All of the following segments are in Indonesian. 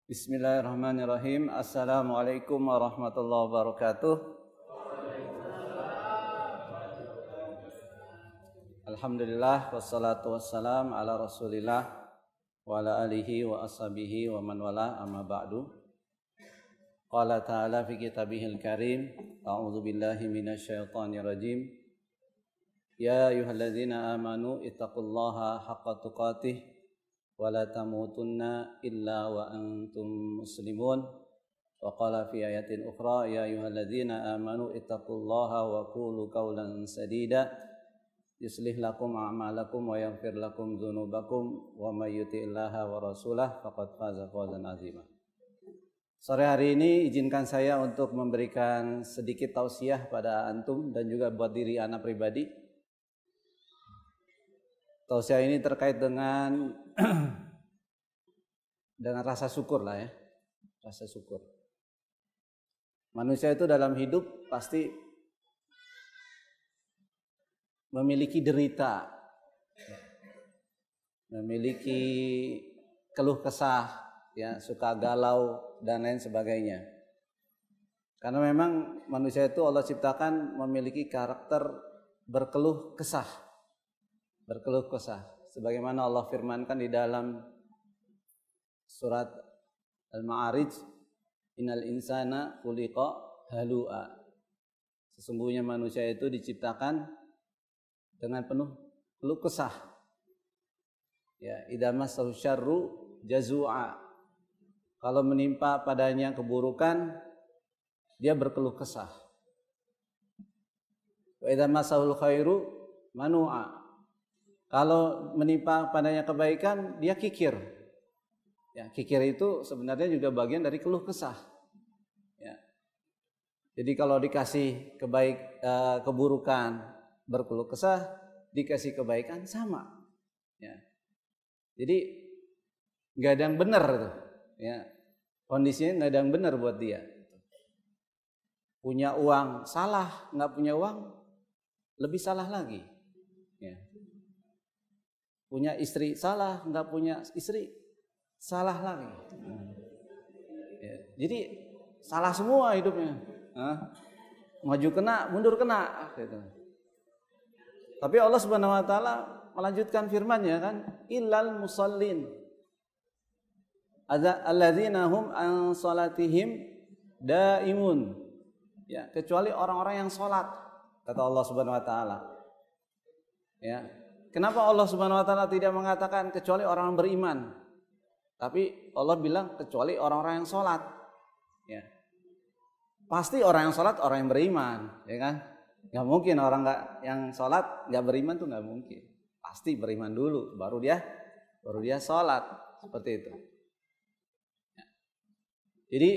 Bismillahirrahmanirrahim. Assalamualaikum warahmatullahi wabarakatuh. Alhamdulillah wassalatu wassalam ala Rasulillah wa ala alihi wa ashabihi wa man wala amma ba'du. Qala ta'ala fi kitabihil karim, a'udzu billahi minasyaitonir rajim. Ya ayyuhalladzina amanu ittaqullaha haqqa tuqatih wa la tamutunna illa wa antum muslimun. Wa qala fi ayatin ukhra, ya ayyuhalladzina amanu ittaqullaha wa qulu qawlan sadida yuslih lakum a'malakum wa yaghfir lakum dzunubakum wa may yuti'illaha wa rasulahu faqad faza fawzan 'azima. Sore hari ini izinkan saya untuk memberikan sedikit tausiah pada antum dan juga buat diri ana pribadi. Tausiah ini terkait dengan rasa syukur lah ya, rasa syukur. Manusia itu dalam hidup pasti memiliki derita, memiliki keluh kesah, ya, suka galau dan lain sebagainya. Karena memang manusia itu Allah ciptakan memiliki karakter berkeluh kesah. Berkeluh kesah. Sebagaimana Allah firmankan di dalam surat Al-Ma'arij, innal insana khuliqa halu'a. Sesungguhnya manusia itu diciptakan dengan penuh keluh kesah. Ya, idza massahu syarru jazua. Kalau menimpa padanya keburukan, dia berkeluh kesah. Wa idza massahul khairu manu'a. Kalau menimpa padanya kebaikan, dia kikir. Ya, kikir itu sebenarnya juga bagian dari keluh kesah. Ya. Jadi kalau dikasih keburukan, berkeluh kesah, dikasih kebaikan sama. Ya. Jadi nggak ada yang benar tuh. Ya. Kondisinya nggak ada yang benar buat dia. Punya uang salah, nggak punya uang lebih salah lagi. Ya. Punya istri salah, nggak punya istri salah lagi. Ya, jadi salah semua hidupnya. Maju kena, mundur kena. Gitu. Tapi Allah Subhanahu Wa Taala melanjutkan firman-Nya kan, illal musallin, alladzina hum an salatihim daimun. Ya, kecuali orang-orang yang sholat, kata Allah Subhanahu Wa Taala. Ya. Kenapa Allah Subhanahu Wa Taala tidak mengatakan kecuali orang beriman, tapi Allah bilang kecuali orang-orang yang sholat. Ya. Pasti orang yang sholat orang yang beriman, ya kan? Gak mungkin orang yang sholat gak beriman tuh gak mungkin. Pasti beriman dulu, baru dia sholat, seperti itu. Ya. Jadi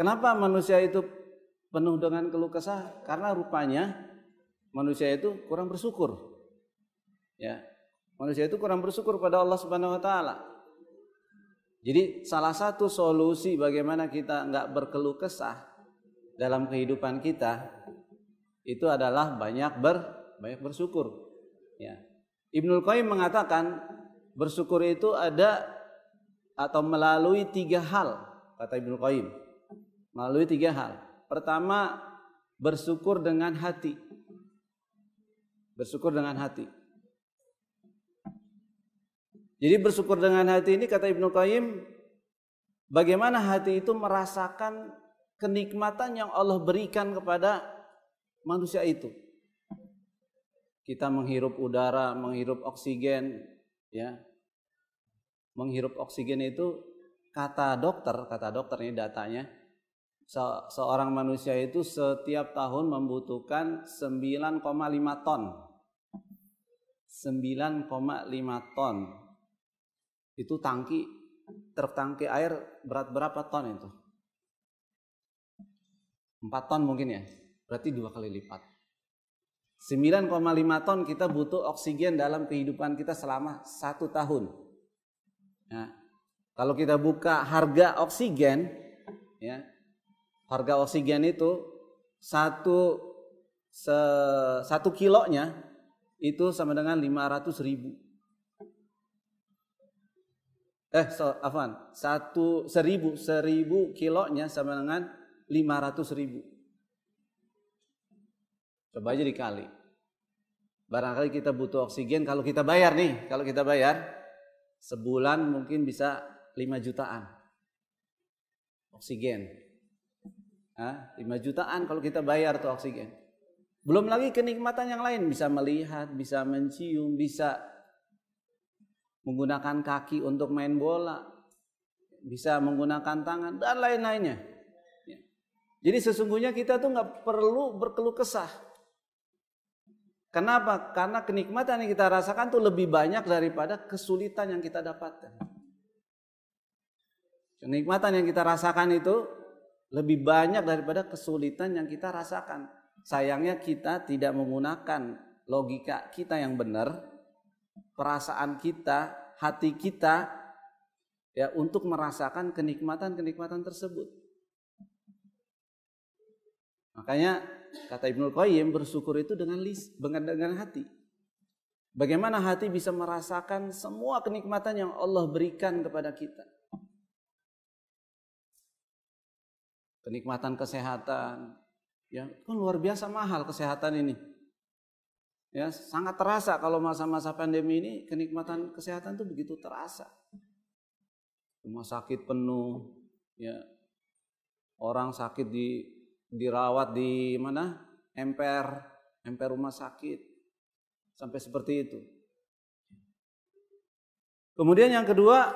kenapa manusia itu penuh dengan keluh kesah? Karena rupanya manusia itu kurang bersyukur. Ya. Manusia itu kurang bersyukur pada Allah Subhanahu Wa Taala. Jadi salah satu solusi bagaimana kita enggak berkeluh kesah dalam kehidupan kita itu adalah banyak bersyukur. Ya. Ibnul Qayyim mengatakan bersyukur itu ada atau melalui 3 hal, kata Ibnul Qayyim. Melalui 3 hal. Pertama, bersyukur dengan hati. Bersyukur dengan hati. Jadi bersyukur dengan hati ini kata Ibnu Qayyim, bagaimana hati itu merasakan kenikmatan yang Allah berikan kepada manusia itu. Kita menghirup udara, menghirup oksigen, ya. Menghirup oksigen itu kata dokter ini datanya, seorang manusia itu setiap tahun membutuhkan 9,5 ton. 9,5 ton. Itu truk tangki air berat berapa ton itu? 4 ton mungkin ya. Berarti 2 kali lipat. 9,5 ton kita butuh oksigen dalam kehidupan kita selama 1 tahun. Nah, kalau kita buka harga oksigen, ya, harga oksigen itu 1 kilonya itu sama dengan 500.000. seribu kilonya sama dengan 500.000. Coba aja dikali. Barangkali kita butuh oksigen kalau kita bayar sebulan mungkin bisa 5 jutaan oksigen. 5 jutaan kalau kita bayar tuh oksigen. Belum lagi kenikmatan yang lain, bisa melihat, bisa mencium, bisa menggunakan kaki untuk main bola, bisa menggunakan tangan dan lain-lainnya. Jadi sesungguhnya kita tuh nggak perlu berkeluh kesah. Kenapa? Karena kenikmatan yang kita rasakan tuh lebih banyak daripada kesulitan yang kita dapatkan. Kenikmatan yang kita rasakan itu lebih banyak daripada kesulitan yang kita rasakan. Sayangnya kita tidak menggunakan logika kita yang benar, perasaan kita, hati kita ya untuk merasakan kenikmatan-kenikmatan tersebut. Makanya kata Ibnu Qayyim, bersyukur itu dengan hati. Bagaimana hati bisa merasakan semua kenikmatan yang Allah berikan kepada kita. Kenikmatan kesehatan, ya kan luar biasa mahal kesehatan ini. Ya, sangat terasa kalau masa-masa pandemi ini kenikmatan kesehatan itu begitu terasa. Rumah sakit penuh, ya. Orang sakit dirawat di mana? Emper rumah sakit. Sampai seperti itu. Kemudian yang kedua,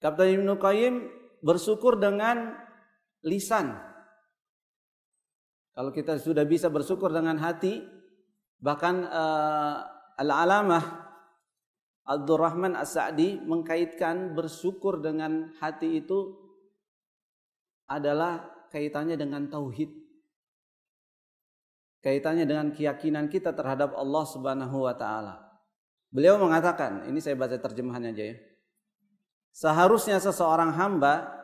kata Ibnu Qayyim, bersyukur dengan lisan. Kalau kita sudah bisa bersyukur dengan hati, bahkan Al-Alamah Abdurrahman As-Sa'di mengkaitkan bersyukur dengan hati itu adalah kaitannya dengan tauhid. Kaitannya dengan keyakinan kita terhadap Allah Subhanahu wa taala. Beliau mengatakan, ini saya baca terjemahannya aja ya. Seharusnya seseorang hamba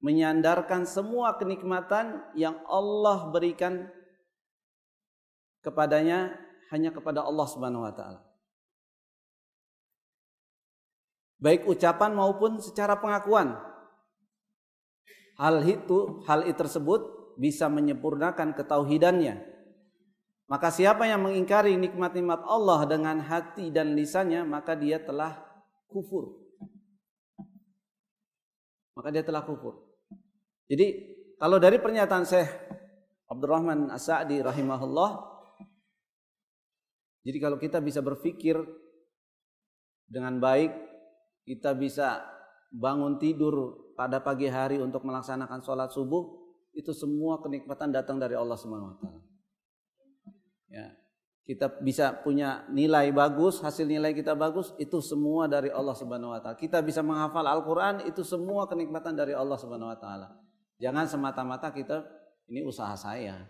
menyandarkan semua kenikmatan yang Allah berikan kepadanya hanya kepada Allah Subhanahu wa taala. Baik ucapan maupun secara pengakuan. Hal itu tersebut bisa menyempurnakan ketauhidannya. Maka siapa yang mengingkari nikmat-nikmat Allah dengan hati dan lisannya, maka dia telah kufur. Jadi kalau dari pernyataan Syekh Abdurrahman As-Sa'di rahimahullah, jadi kalau kita bisa berpikir dengan baik, kita bisa bangun tidur pada pagi hari untuk melaksanakan sholat subuh, itu semua kenikmatan datang dari Allah Subhanahu wa taala. Ya, kita bisa punya nilai bagus, hasil nilai kita bagus, itu semua dari Allah Subhanahu wa taala. Kita bisa menghafal Al-Qur'an, itu semua kenikmatan dari Allah Subhanahu wa taala. Jangan semata-mata kita ini usaha saya.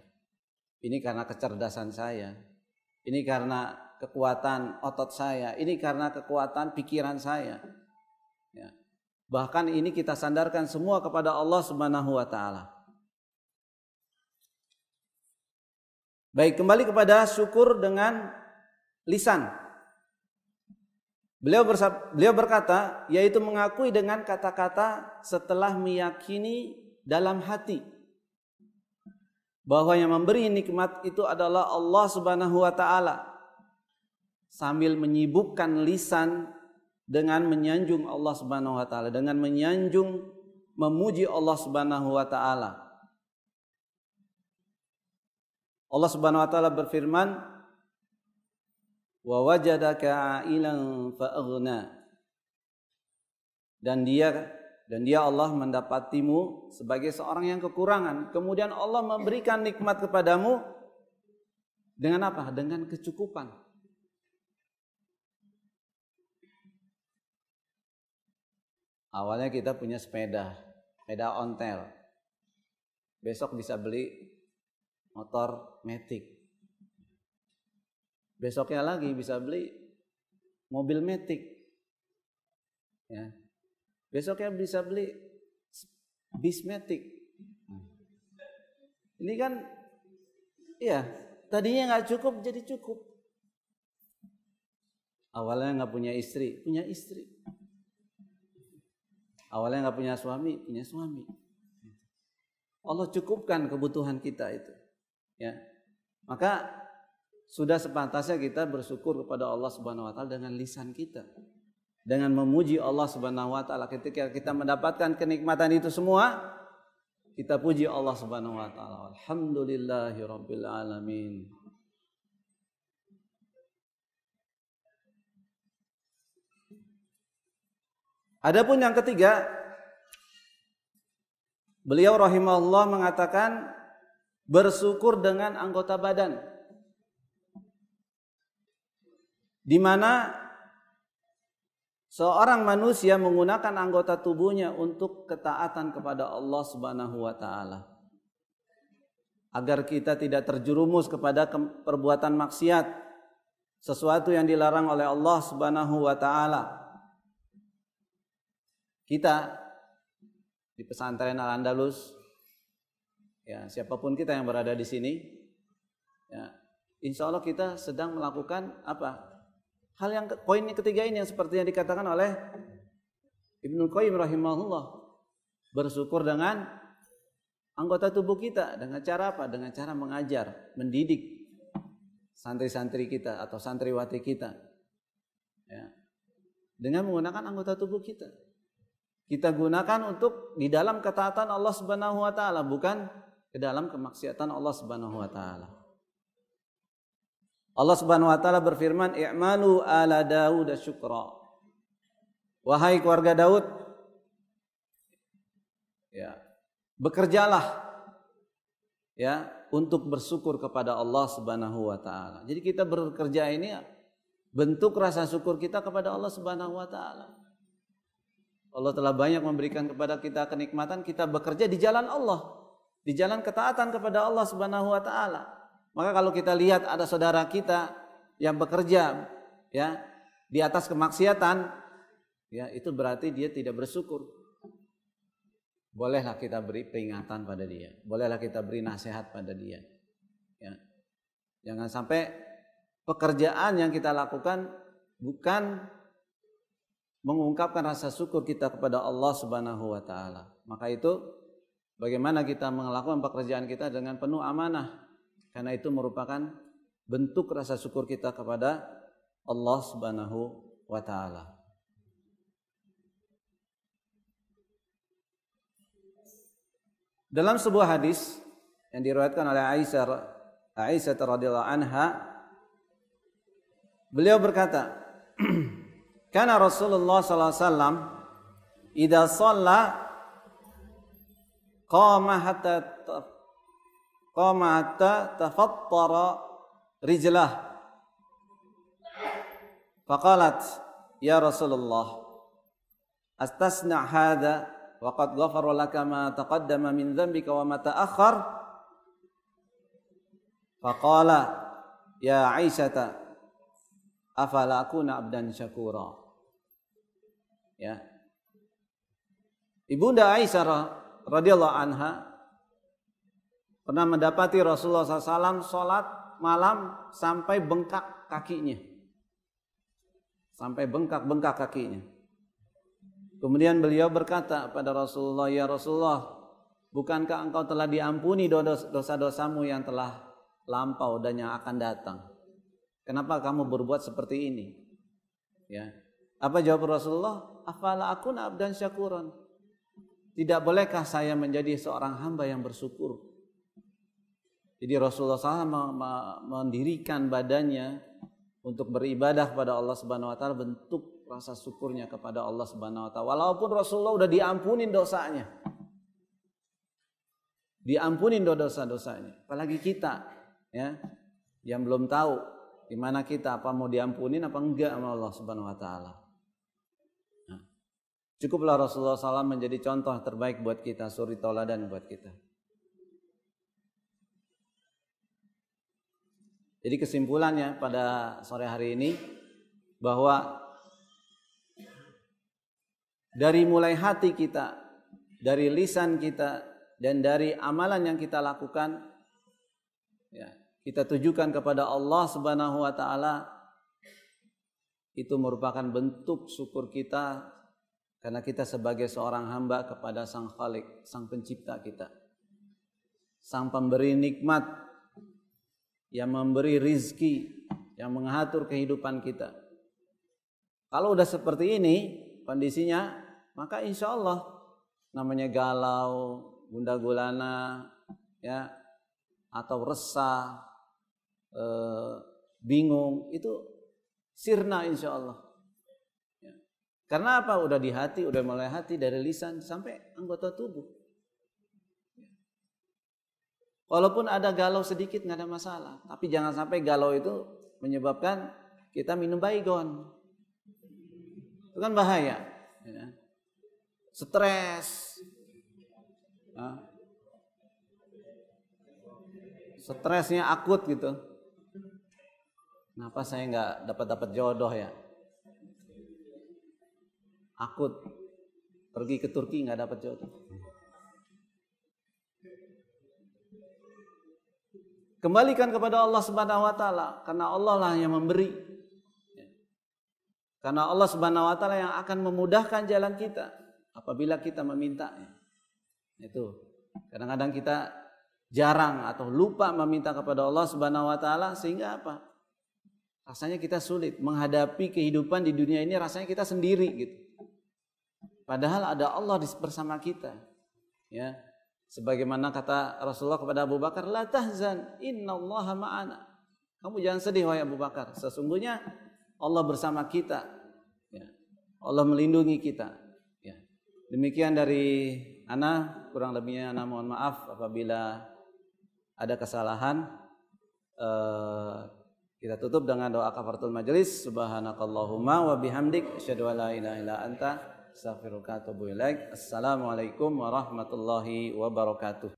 Ini karena kecerdasan saya. Ini karena kekuatan otot saya, ini karena kekuatan pikiran saya. Ya. Bahkan ini kita sandarkan semua kepada Allah Subhanahu wa taala. Baik, kembali kepada syukur dengan lisan. Beliau berkata, yaitu mengakui dengan kata-kata setelah meyakini dalam hati bahwa yang memberi nikmat itu adalah Allah Subhanahu wa taala, sambil menyibukkan lisan dengan menyanjung Allah Subhanahu wa taala, dengan menyanjung memuji Allah Subhanahu wa taala. Allah Subhanahu wa taala berfirman, wa wajadaka ailan fa aghna. Dan dia Allah mendapatimu sebagai seorang yang kekurangan, kemudian Allah memberikan nikmat kepadamu dengan apa? Dengan kecukupan. Awalnya kita punya sepeda ontel. Besok bisa beli motor Matic. Besoknya lagi bisa beli mobil Matic. Ya. Besoknya bisa beli bis Matic. Ini kan ya, tadinya nggak cukup jadi cukup. Awalnya nggak punya istri, punya istri. Awalnya nggak punya suami, punya suami. Allah cukupkan kebutuhan kita itu. Ya, maka sudah sepantasnya kita bersyukur kepada Allah Subhanahu Wa Taala dengan lisan kita, dengan memuji Allah Subhanahu Wa Taala. Ketika kita mendapatkan kenikmatan itu semua, kita puji Allah Subhanahu Wa Taala. Alhamdulillahirabbil alamin. Adapun yang ketiga, beliau rahimahullah mengatakan bersyukur dengan anggota badan, di mana seorang manusia menggunakan anggota tubuhnya untuk ketaatan kepada Allah Subhanahu wa taala, agar kita tidak terjerumus kepada perbuatan maksiat, sesuatu yang dilarang oleh Allah Subhanahu wa taala. Kita di pesantren Al-Andalus, ya, siapapun kita yang berada di sini, ya, insya Allah kita sedang melakukan apa? Hal yang poin ketiga ini yang seperti yang dikatakan oleh Ibnu Qayyim rahimahullah, bersyukur dengan anggota tubuh kita dengan cara apa? Dengan cara mengajar, mendidik santri-santri kita atau santriwati kita, ya, dengan menggunakan anggota tubuh kita. Kita gunakan untuk di dalam ketaatan Allah Subhanahu wa taala, bukan ke dalam kemaksiatan Allah Subhanahu wa taala. Allah Subhanahu wa taala berfirman, "I'malu ala Daud syukra." Wahai keluarga Daud, ya, bekerjalah, ya, untuk bersyukur kepada Allah Subhanahu wa taala. Jadi kita bekerja ini bentuk rasa syukur kita kepada Allah Subhanahu wa taala. Allah telah banyak memberikan kepada kita kenikmatan, kita bekerja di jalan Allah, di jalan ketaatan kepada Allah Subhanahu wa taala. Maka kalau kita lihat ada saudara kita yang bekerja, ya, di atas kemaksiatan, ya, itu berarti dia tidak bersyukur. Bolehlah kita beri peringatan pada dia, bolehlah kita beri nasihat pada dia. Ya. Jangan sampai pekerjaan yang kita lakukan bukan mengungkapkan rasa syukur kita kepada Allah Subhanahu wa taala. Maka itu bagaimana kita melakukan pekerjaan kita dengan penuh amanah, karena itu merupakan bentuk rasa syukur kita kepada Allah Subhanahu wa taala. Dalam sebuah hadis yang diriwayatkan oleh Aisyah radhiyallahu anha, beliau berkata, karena Rasulullah sallallahu alaihi wasallam idza shalla qama hatta tafattara rijlah faqalat ya Rasulullah astasna hadha wa qad ghafara laka ma taqaddama min dhanbika wa ma ta'akhkhar faqala ya Aisyah afala akuna abdan syakura. Ya. Ibunda Aisyah radhiyallahu anha pernah mendapati Rasulullah SAW sholat malam sampai bengkak kakinya. Sampai bengkak kakinya. Kemudian beliau berkata pada Rasulullah, ya Rasulullah, bukankah engkau telah diampuni dosa-dosamu yang telah lampau dan yang akan datang? Kenapa kamu berbuat seperti ini? Ya. Apa jawab Rasulullah? Afala akuna abdan syakuran. Tidak bolehkah saya menjadi seorang hamba yang bersyukur? Jadi Rasulullah SAW mendirikan badannya untuk beribadah kepada Allah Subhanahu wa taala, bentuk rasa syukurnya kepada Allah Subhanahu wa taala. Walaupun Rasulullah udah diampunin dosanya. Diampunin dosa-dosanya. Apalagi kita, ya, yang belum tahu di mana kita, apa mau diampunin apa enggak sama Allah Subhanahu wa taala. Nah, cukuplah Rasulullah SAW menjadi contoh terbaik buat kita, suri tauladan buat kita. Jadi kesimpulannya pada sore hari ini bahwa dari mulai hati kita, dari lisan kita, dan dari amalan yang kita lakukan, ya, kita tujukan kepada Allah Subhanahu wa taala, itu merupakan bentuk syukur kita karena kita sebagai seorang hamba kepada Sang Khalik, Sang Pencipta kita, Sang Pemberi nikmat yang memberi rizki, yang mengatur kehidupan kita. Kalau udah seperti ini kondisinya, maka insya Allah namanya galau, gundah gulana, ya, atau resah, bingung, itu sirna insya Allah. Ya. Karena apa? Udah di hati, udah mulai hati dari lisan sampai anggota tubuh. Walaupun ada galau sedikit nggak ada masalah, tapi jangan sampai galau itu menyebabkan kita minum baygon. Itu kan bahaya. Ya. Stres. Nah. Stresnya akut gitu. Kenapa saya nggak dapat jodoh ya? Akut. Pergi ke Turki nggak dapat jodoh. Kembalikan kepada Allah Subhanahu wa taala, karena Allah lah yang memberi. Karena Allah Subhanahu wa taala yang akan memudahkan jalan kita apabila kita memintanya. Itu. Kadang-kadang kita jarang atau lupa meminta kepada Allah Subhanahu wa taala, sehingga apa? Rasanya kita sulit menghadapi kehidupan di dunia ini, rasanya kita sendiri gitu. Padahal ada Allah bersama kita. Ya. Sebagaimana kata Rasulullah kepada Abu Bakar, la tahzan, innallaha ma'ana. Kamu jangan sedih wahai Abu Bakar, sesungguhnya Allah bersama kita. Ya. Allah melindungi kita. Ya. Demikian dari ana, kurang lebihnya ana mohon maaf apabila ada kesalahan. Kita tutup dengan doa kafaratul majelis. Subhanakallahumma wa bihamdik asyhadu an la ilaha illa anta astaghfiruka wa atubu ilaik. Assalamualaikum warahmatullahi wabarakatuh.